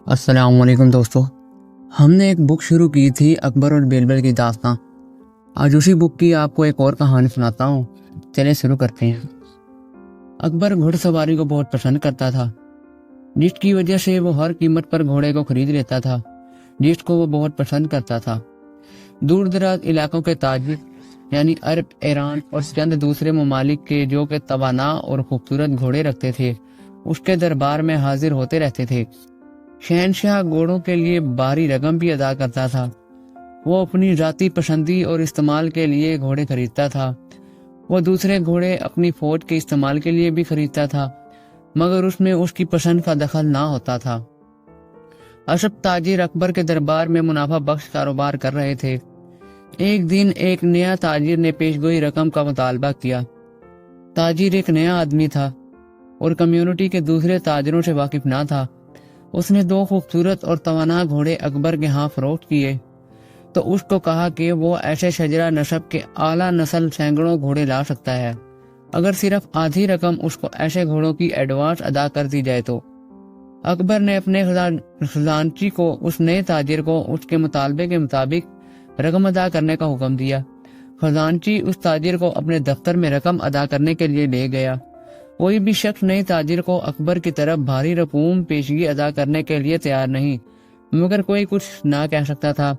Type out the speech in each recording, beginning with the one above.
السلام علیکم دوستو، ہم نے ایک بک شروع کی تھی اکبر اور بیربل کی داستاں۔ آج اسی بک کی آپ کو ایک اور کہانی سناتا ہوں۔ چلے شروع کرتے ہیں۔ اکبر گھڑ سواری کو بہت پسند کرتا تھا، جس کی وجہ سے وہ ہر قیمت پر گھوڑے کو خرید لیتا تھا جس کو وہ بہت پسند کرتا تھا۔ دور دراز علاقوں کے تاجر یعنی عرب، ایران اور چند دوسرے ممالک کے جو کہ توانا اور خوبصورت گھوڑے رکھتے تھے اس کے دربار میں حاضر ہوتے رہتے تھے۔ شہنشاہ گھوڑوں کے لیے بھاری رقم بھی ادا کرتا تھا۔ وہ اپنی ذاتی پسندی اور استعمال کے لیے گھوڑے خریدتا تھا۔ وہ دوسرے گھوڑے اپنی فوج کے استعمال کے لیے بھی خریدتا تھا، مگر اس میں اس کی پسند کا دخل نہ ہوتا تھا۔ اشرف تاجر اکبر کے دربار میں منافع بخش کاروبار کر رہے تھے۔ ایک دن ایک نیا تاجر نے پیشگوئی رقم کا مطالبہ کیا۔ تاجر ایک نیا آدمی تھا اور کمیونٹی کے دوسرے تاجروں سے واقف نہ تھا۔ اس نے 2 خوبصورت اور توانا گھوڑے اکبر کے ہاں فروخت کیے تو اس کو کہا کہ وہ ایسے شجرہ نسب کے اعلیٰ نسل سینکڑوں گھوڑے لا سکتا ہے اگر صرف آدھی رقم اس کو ایسے گھوڑوں کی ایڈوانس ادا کر دی جائے تو۔ اکبر نے اپنے خزانچی کو اس نئے تاجر کو اس کے مطالبے کے مطابق رقم ادا کرنے کا حکم دیا۔ خزانچی اس تاجر کو اپنے دفتر میں رقم ادا کرنے کے لیے لے گیا۔ کوئی بھی شخص نئے تاجر کو اکبر کی طرف بھاری رقوم پیشگی ادا کرنے کے لیے تیار نہیں، مگر کوئی کچھ نہ کہہ سکتا تھا۔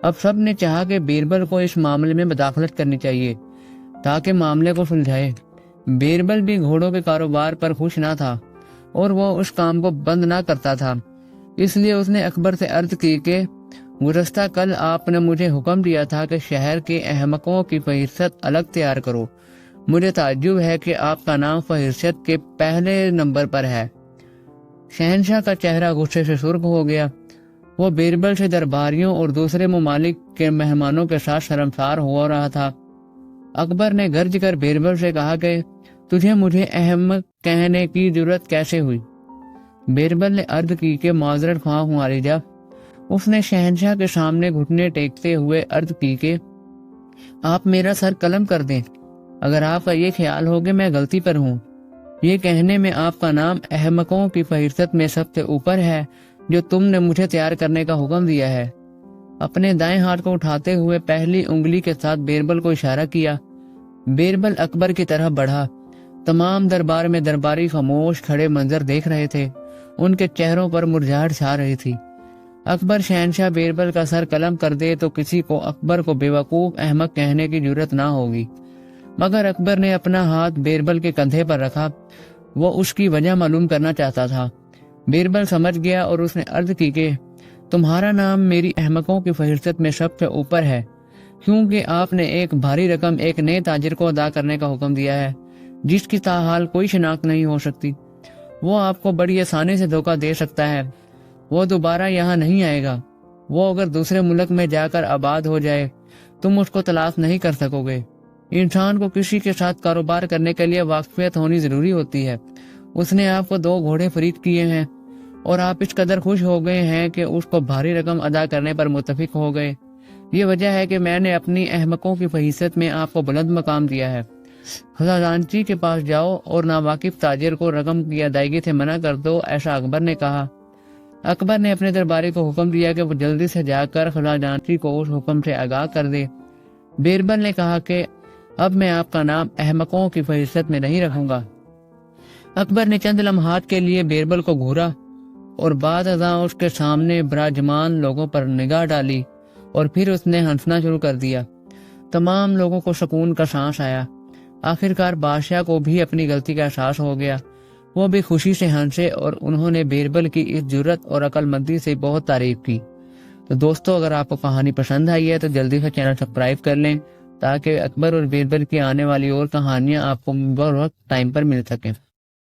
اب سب نے چاہا کہ بیربل کو اس معاملے میں مداخلت کرنی چاہیے تاکہ معاملے کو سلجھائے۔ بیربل بھی گھوڑوں کے کاروبار پر خوش نہ تھا اور وہ اس کام کو بند نہ کرتا تھا، اس لیے اس نے اکبر سے عرض کی کہ گزشتہ کل آپ نے مجھے حکم دیا تھا کہ شہر کے احمقوں کی فہرست الگ تیار کرو۔ مجھے تعجب ہے کہ آپ کا نام فہرست کے پہلے نمبر پر ہے۔ شہنشاہ کا چہرہ غصے سے سرخ ہو گیا۔ وہ بیربل سے درباریوں اور دوسرے ممالک کے مہمانوں کے ساتھ شرمسار ہو رہا تھا۔ اکبر نے گرج کر بیربل سے کہا کہ تجھے مجھے احمق کہنے کی ضرورت کیسے ہوئی؟ بیربل نے عرض کی کہ معذرت خواہ ہوں والدہ۔ اس نے شہنشاہ کے سامنے گھٹنے ٹیکتے ہوئے عرض کی کہ آپ میرا سر قلم کر دیں اگر آپ کا یہ خیال ہو کہ میں غلطی پر ہوں۔ یہ کہنے میں آپ کا نام احمقوں کی فہرست میں سب سے اوپر ہے جو تم نے مجھے تیار کرنے کا حکم دیا ہے۔ اپنے دائیں ہاتھ کو اٹھاتے ہوئے پہلی انگلی کے ساتھ بیربل کو اشارہ کیا۔ بیربل اکبر کی طرف بڑھا۔ تمام دربار میں درباری خاموش کھڑے منظر دیکھ رہے تھے۔ ان کے چہروں پر مرجھاہٹ چھا رہی تھی۔ اکبر شہنشاہ بیربل کا سر قلم کر دے تو کسی کو اکبر کو بیوقوف احمق کہنے کی ضرورت نہ ہوگی، مگر اکبر نے اپنا ہاتھ بیربل کے کندھے پر رکھا۔ وہ اس کی وجہ معلوم کرنا چاہتا تھا۔ بیربل سمجھ گیا اور اس نے عرض کی کہ تمہارا نام میری احمقوں کی فہرست میں سب سے اوپر ہے کیونکہ آپ نے ایک بھاری رقم ایک نئے تاجر کو ادا کرنے کا حکم دیا ہے جس کی تاحال کوئی شناخت نہیں ہو سکتی۔ وہ آپ کو بڑی آسانی سے دھوکہ دے سکتا ہے۔ وہ دوبارہ یہاں نہیں آئے گا۔ وہ اگر دوسرے ملک میں جا کر آباد ہو جائے تم اس کو تلاش نہیں کر سکو گے۔ انسان کو کسی کے ساتھ کاروبار کرنے کے لیے واقفیت ہونی ضروری ہوتی ہے۔ اس نے آپ کو 2 گھوڑے خرید کیے ہیں اور آپ اس قدر خوش ہو گئے ہیں کہ اس کو بھاری رقم ادا کرنے پر متفق ہو گئے۔ یہ وجہ ہے کہ میں نے اپنی احمقوں کی فہرست میں آپ کو بلند مقام دیا ہے۔ خزانچی کے پاس جاؤ اور ناواقف تاجر کو رقم کی ادائیگی سے منع کر دو، ایسا اکبر نے کہا۔ اکبر نے اپنے درباری کو حکم دیا کہ وہ جلدی سے جا کر خزانچی کو اس حکم سے آگاہ کر دے۔ بیربل نے کہا کہ اب میں آپ کا نام احمقوں کی فہرست میں نہیں رکھوں گا۔ اکبر نے چند لمحات کے لیے بیربل کو گھورا اور بعد ازاں اس کے سامنے براجمان لوگوں پر نگاہ ڈالی اور پھر اس نے ہنسنا شروع کر دیا۔ تمام لوگوں کو سکون کا سانس آیا۔ آخرکار بادشاہ کو بھی اپنی غلطی کا احساس ہو گیا۔ وہ بھی خوشی سے ہنسے اور انہوں نے بیربل کی اس جرات اور عقل مندی سے بہت تعریف کی۔ تو دوستو، اگر آپ کو کہانی پسند آئی ہے تو جلدی سے چینل سبسکرائب کر لیں تاکہ اکبر اور بیربل کی آنے والی اور کہانیاں آپ کو بر وقت ٹائم پر مل سکیں۔